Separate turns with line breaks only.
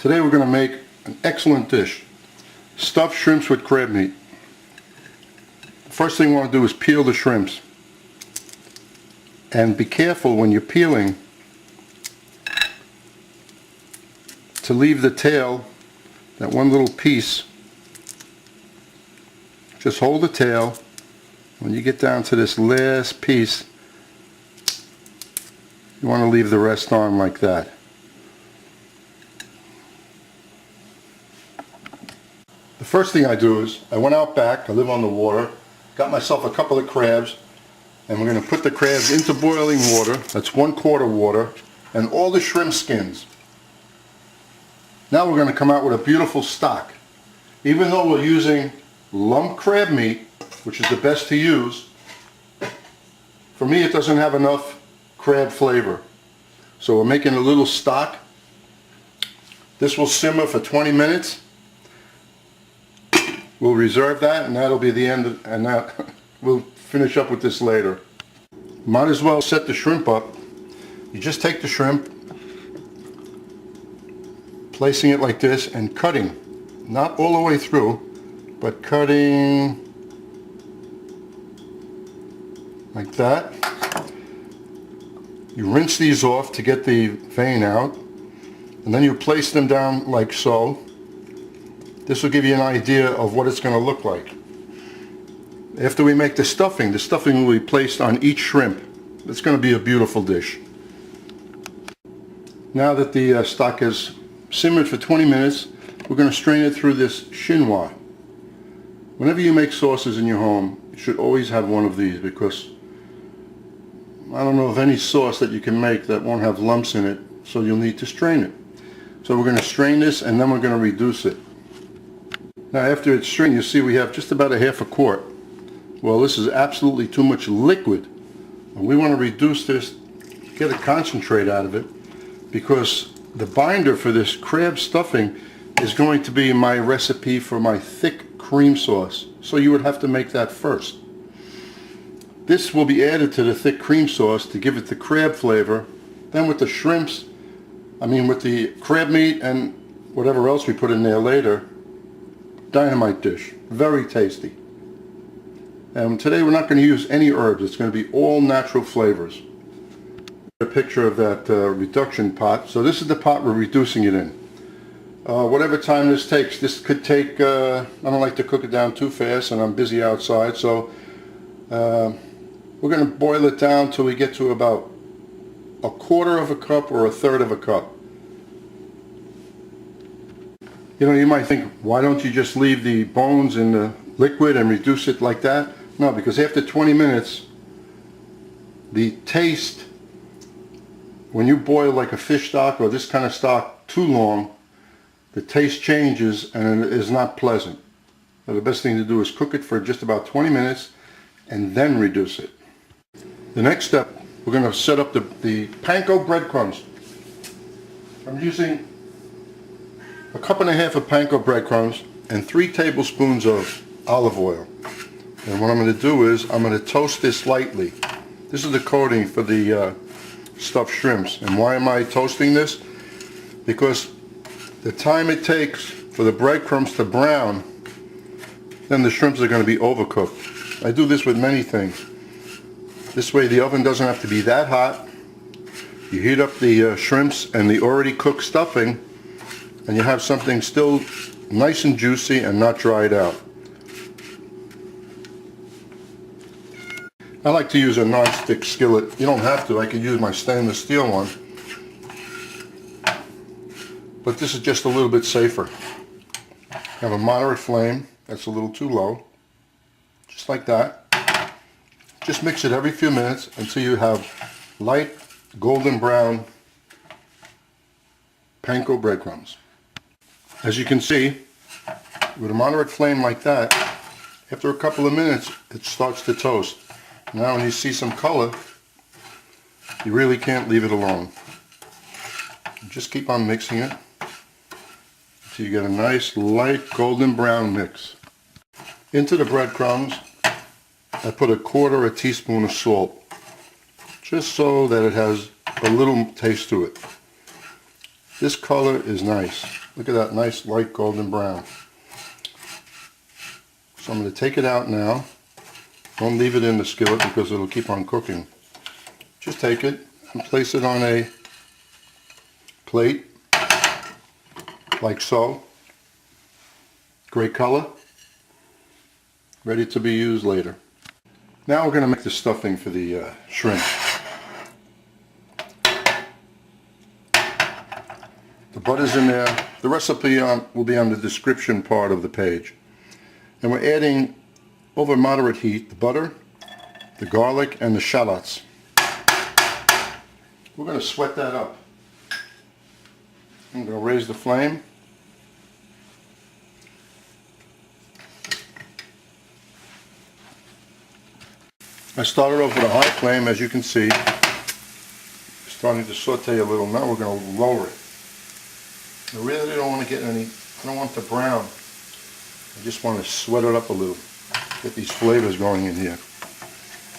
Today we're going to make an excellent dish, stuffed shrimps with crab meat. The first thing we want to do is peel the shrimps. And be careful when you're peeling to leave the tail, that one little piece. Just hold the tail. When you get down to this last piece, you want to leave the rest on like that. The first thing I do is I went out back, I live on the water, got myself a couple of crabs, and we're going to put the crabs into boiling water. That's 1/4 water, and all the shrimp skins. Now we're going to come out with a beautiful stock. Even though we're using lump crab meat, which is the best to use, for me it doesn't have enough crab flavor. So we're making a little stock. This will simmer for 20 minutes. We'll reserve that, and that'll be the end, and that we'll finish up with this later. Might as well set the shrimp up. You just take the shrimp, placing it like this and cutting, not all the way through, but cutting like that. You rinse these off to get the vein out, and then you place them down like so. This will give you an idea of what it's going to look like. After we make the stuffing will be placed on each shrimp. It's going to be a beautiful dish. Now that the stock has simmered for 20 minutes, we're going to strain it through this chinois. Whenever you make sauces in your home, you should always have one of these, because I don't know of any sauce that you can make that won't have lumps in it, so you'll need to strain it. So we're going to strain this, and then we're going to reduce it. Now after it's strained, you see we have just about a 1/2 quart. Well, this is absolutely too much liquid. And we want to reduce this, get a concentrate out of it, because the binder for this crab stuffing is going to be my recipe for my thick cream sauce. So you would have to make that first. This will be added to the thick cream sauce to give it the crab flavor. Then with the shrimps, with the crab meat and whatever else we put in there later, dynamite dish. Very tasty. And today we're not going to use any herbs. It's going to be all natural flavors. A picture of that reduction pot. So this is the pot we're reducing it in. Whatever time this takes. This could take, I don't like to cook it down too fast, and I'm busy outside, so we're going to boil it down till we get to about 1/4 cup or 1/3 cup. You know, you might think, why don't you just leave the bones in the liquid and reduce it like that? No, because after 20 minutes, the taste, when you boil like a fish stock or this kind of stock too long, the taste changes and it is not pleasant. So the best thing to do is cook it for just about 20 minutes and then reduce it. The next step, we're going to set up the panko breadcrumbs. I'm using 1.5 cups of panko breadcrumbs and 3 tablespoons of olive oil. And what I'm going to do is I'm going to toast this lightly. This is the coating for the stuffed shrimps. And why am I toasting this? Because the time it takes for the breadcrumbs to brown, then the shrimps are going to be overcooked. I do this with many things. This way the oven doesn't have to be that hot. You heat up the shrimps and the already cooked stuffing, and you have something still nice and juicy and not dried out. I like to use a non-stick skillet. You don't have to. I could use my stainless steel one. But this is just a little bit safer. Have a moderate flame. That's a little too low. Just like that. Just mix it every few minutes until you have light golden brown panko breadcrumbs. As you can see, with a moderate flame like that, after a couple of minutes it starts to toast. Now when you see some color, you really can't leave it alone. Just keep on mixing it until you get a nice light golden brown mix. Into the breadcrumbs, I put 1/4 teaspoon of salt, just so that it has a little taste to it. This color is nice. Look at that nice light golden brown. So I'm going to take it out now. Don't leave it in the skillet because it'll keep on cooking. Just take it and place it on a plate, like so. Great color. Ready to be used later. Now we're going to make the stuffing for the shrimp. The butter's in there. The recipe will be on the description part of the page. And we're adding, over moderate heat, the butter, the garlic, and the shallots. We're going to sweat that up. I'm going to raise the flame. I started off with a high flame, as you can see. Starting to saute a little. Now we're going to lower it. I really don't want to get any, I don't want the brown. I just want to sweat it up a little. Get these flavors going in here.